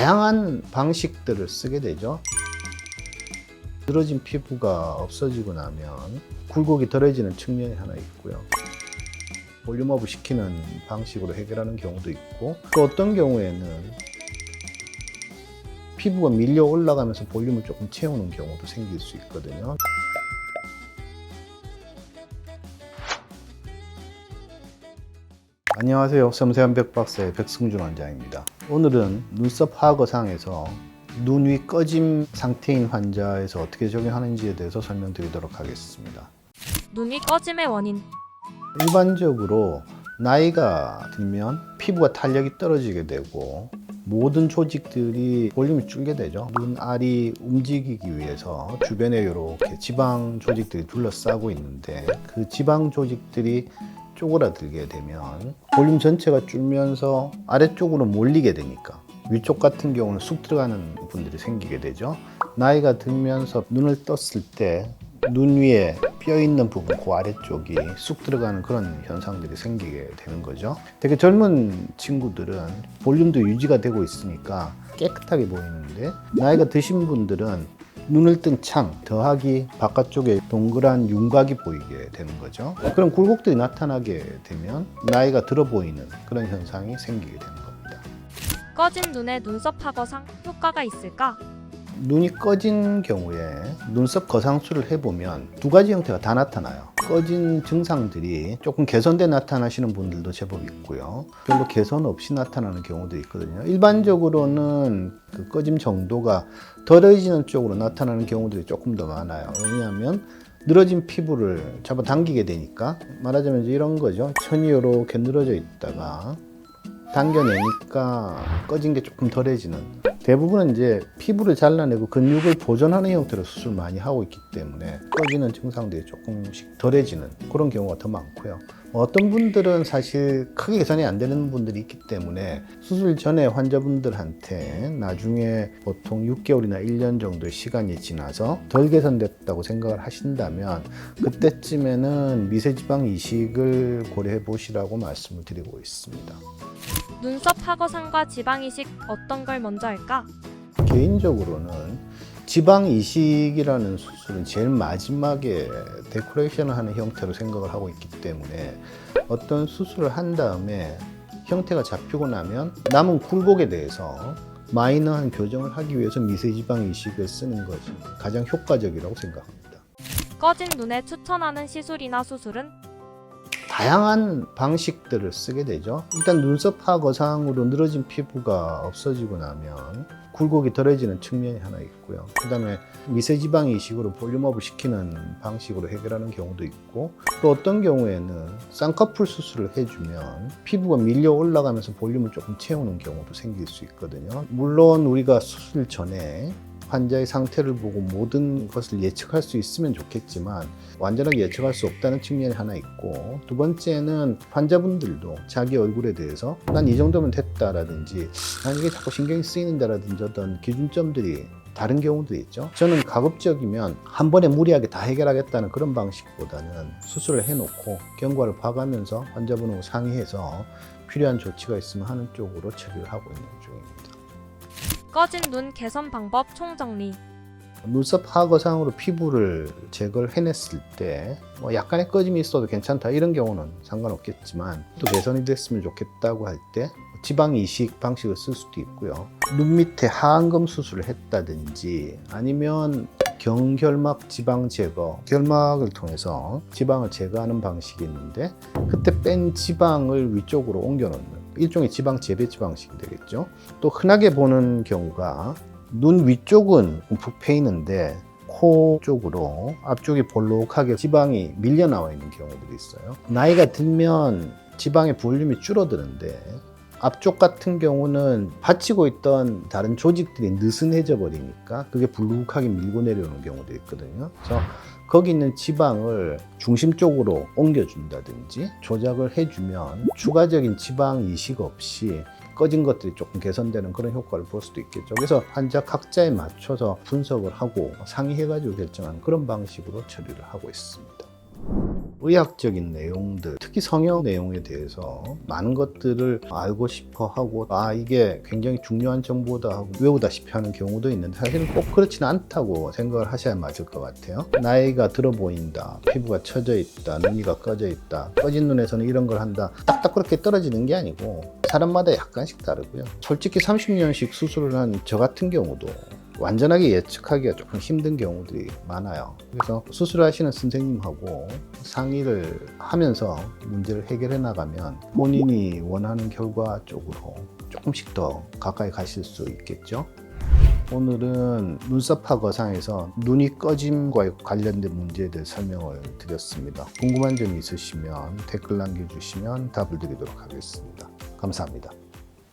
다양한 방식들을 쓰게 되죠. 늘어진 피부가 없어지고 나면 굴곡이 덜해지는 측면이 하나 있고요. 볼륨업을 시키는 방식으로 해결하는 경우도 있고, 또 어떤 경우에는 피부가 밀려 올라가면서 볼륨을 조금 채우는 경우도 생길 수 있거든요. 안녕하세요. 섬세한 백박사의 백승준 원장입니다. 오늘은 눈썹 하거상에서 눈 위 꺼짐 상태인 환자에서 어떻게 적용하는지에 대해서 설명드리도록 하겠습니다. 눈 위 꺼짐의 원인. 일반적으로 나이가 들면 피부가 탄력이 떨어지게 되고 모든 조직들이 볼륨이 줄게 되죠. 눈알이 움직이기 위해서 주변에 이렇게 지방 조직들이 둘러싸고 있는데, 그 지방 조직들이 쪼그라들게 되면 볼륨 전체가 줄면서 아래쪽으로 몰리게 되니까 위쪽 같은 경우는 쑥 들어가는 분들이 생기게 되죠. 나이가 들면서 눈을 떴을 때 눈 위에 뼈 있는 부분, 그 아래쪽이 쑥 들어가는 그런 현상들이 생기게 되는 거죠. 되게 젊은 친구들은 볼륨도 유지가 되고 있으니까 깨끗하게 보이는데, 나이가 드신 분들은 눈을 뜬 창 더하기 바깥쪽에 동그란 윤곽이 보이게 되는 거죠. 그런 굴곡들이 나타나게 되면 나이가 들어 보이는 그런 현상이 생기게 되는 겁니다. 꺼진 눈에 눈썹 하거상 효과가 있을까? 눈이 꺼진 경우에 눈썹 거상술을 해보면 두 가지 형태가 다 나타나요. 꺼진 증상들이 조금 개선돼 나타나시는 분들도 제법 있고요. 별로 개선 없이 나타나는 경우도 있거든요. 일반적으로는 그 꺼짐 정도가 덜해지는 쪽으로 나타나는 경우들이 조금 더 많아요. 왜냐하면 늘어진 피부를 잡아당기게 되니까, 말하자면 이런 거죠. 천이 이렇게 늘어져 있다가 당겨내니까 꺼진 게 조금 덜해지는, 대부분은 이제 피부를 잘라내고 근육을 보존하는 형태로 수술 많이 하고 있기 때문에 꺼지는 증상들이 조금씩 덜해지는 그런 경우가 더 많고요. 어떤 분들은 사실 크게 개선이 안 되는 분들이 있기 때문에 수술 전에 환자분들한테 나중에 보통 6개월이나 1년 정도의 시간이 지나서 덜 개선됐다고 생각을 하신다면 그때쯤에는 미세지방 이식을 고려해 보시라고 말씀을 드리고 있습니다. 눈썹 하거상과 지방 이식 어떤 걸 먼저 할까? 개인적으로는 지방 이식이라는 수술은 제일 마지막에 데코레이션을 하는 형태로 생각을 하고 있기 때문에, 어떤 수술을 한 다음에 형태가 잡히고 나면 남은 굴곡에 대해서 마이너한 교정을 하기 위해서 미세지방 이식을 쓰는 것이 가장 효과적이라고 생각합니다. 꺼진 눈에 추천하는 시술이나 수술은? 다양한 방식들을 쓰게 되죠. 일단 눈썹 하거상으로 늘어진 피부가 없어지고 나면 굴곡이 덜해지는 측면이 하나 있고요. 그 다음에 미세지방 이식으로 볼륨업을 시키는 방식으로 해결하는 경우도 있고, 또 어떤 경우에는 쌍꺼풀 수술을 해주면 피부가 밀려 올라가면서 볼륨을 조금 채우는 경우도 생길 수 있거든요. 물론 우리가 수술 전에 환자의 상태를 보고 모든 것을 예측할 수 있으면 좋겠지만 완전하게 예측할 수 없다는 측면이 하나 있고, 두 번째는 환자분들도 자기 얼굴에 대해서 난 이 정도면 됐다라든지 난 이게 자꾸 신경이 쓰이는다라든지 어떤 기준점들이 다른 경우도 있죠. 저는 가급적이면 한 번에 무리하게 다 해결하겠다는 그런 방식보다는 수술을 해놓고 경과를 봐가면서 환자분하고 상의해서 필요한 조치가 있으면 하는 쪽으로 처리를 하고 있는 중입니다. 꺼진 눈 개선 방법 총정리. 눈썹 하거상으로 피부를 제거를 해냈을 때 약간의 꺼짐이 있어도 괜찮다 이런 경우는 상관없겠지만, 또 개선이 됐으면 좋겠다고 할 때 지방 이식 방식을 쓸 수도 있고요. 눈 밑에 하안검 수술을 했다든지 아니면 경결막 지방 제거, 결막을 통해서 지방을 제거하는 방식이 있는데, 그때 뺀 지방을 위쪽으로 옮겨 놓는 일종의 지방 재배치 방식이 되겠죠. 또 흔하게 보는 경우가 눈 위쪽은 움푹 패이는데 코 쪽으로 앞쪽이 볼록하게 지방이 밀려 나와 있는 경우들이 있어요. 나이가 들면 지방의 볼륨이 줄어드는데 앞쪽 같은 경우는 받치고 있던 다른 조직들이 느슨해져 버리니까 그게 불룩하게 밀고 내려오는 경우도 있거든요. 그래서 거기 있는 지방을 중심 쪽으로 옮겨준다든지 조작을 해주면 추가적인 지방 이식 없이 꺼진 것들이 조금 개선되는 그런 효과를 볼 수도 있겠죠. 그래서 환자 각자에 맞춰서 분석을 하고 상의해가지고 결정하는 그런 방식으로 처리를 하고 있습니다. 의학적인 내용들, 특히 성형 내용에 대해서 많은 것들을 알고 싶어 하고, 이게 굉장히 중요한 정보다 하고 외우다시피 하는 경우도 있는데, 사실은 꼭 그렇지는 않다고 생각을 하셔야 맞을 것 같아요. 나이가 들어 보인다, 피부가 처져 있다, 눈이가 꺼져 있다, 꺼진 눈에서는 이런 걸 한다, 딱딱 그렇게 떨어지는 게 아니고 사람마다 약간씩 다르고요. 솔직히 30년씩 수술을 한 저 같은 경우도 완전하게 예측하기가 조금 힘든 경우들이 많아요. 그래서 수술하시는 선생님하고 상의를 하면서 문제를 해결해 나가면 본인이 원하는 결과 쪽으로 조금씩 더 가까이 가실 수 있겠죠. 오늘은 눈썹 하거상에서 눈이 꺼짐과 관련된 문제에 대해 설명을 드렸습니다. 궁금한 점이 있으시면 댓글 남겨주시면 답을 드리도록 하겠습니다. 감사합니다.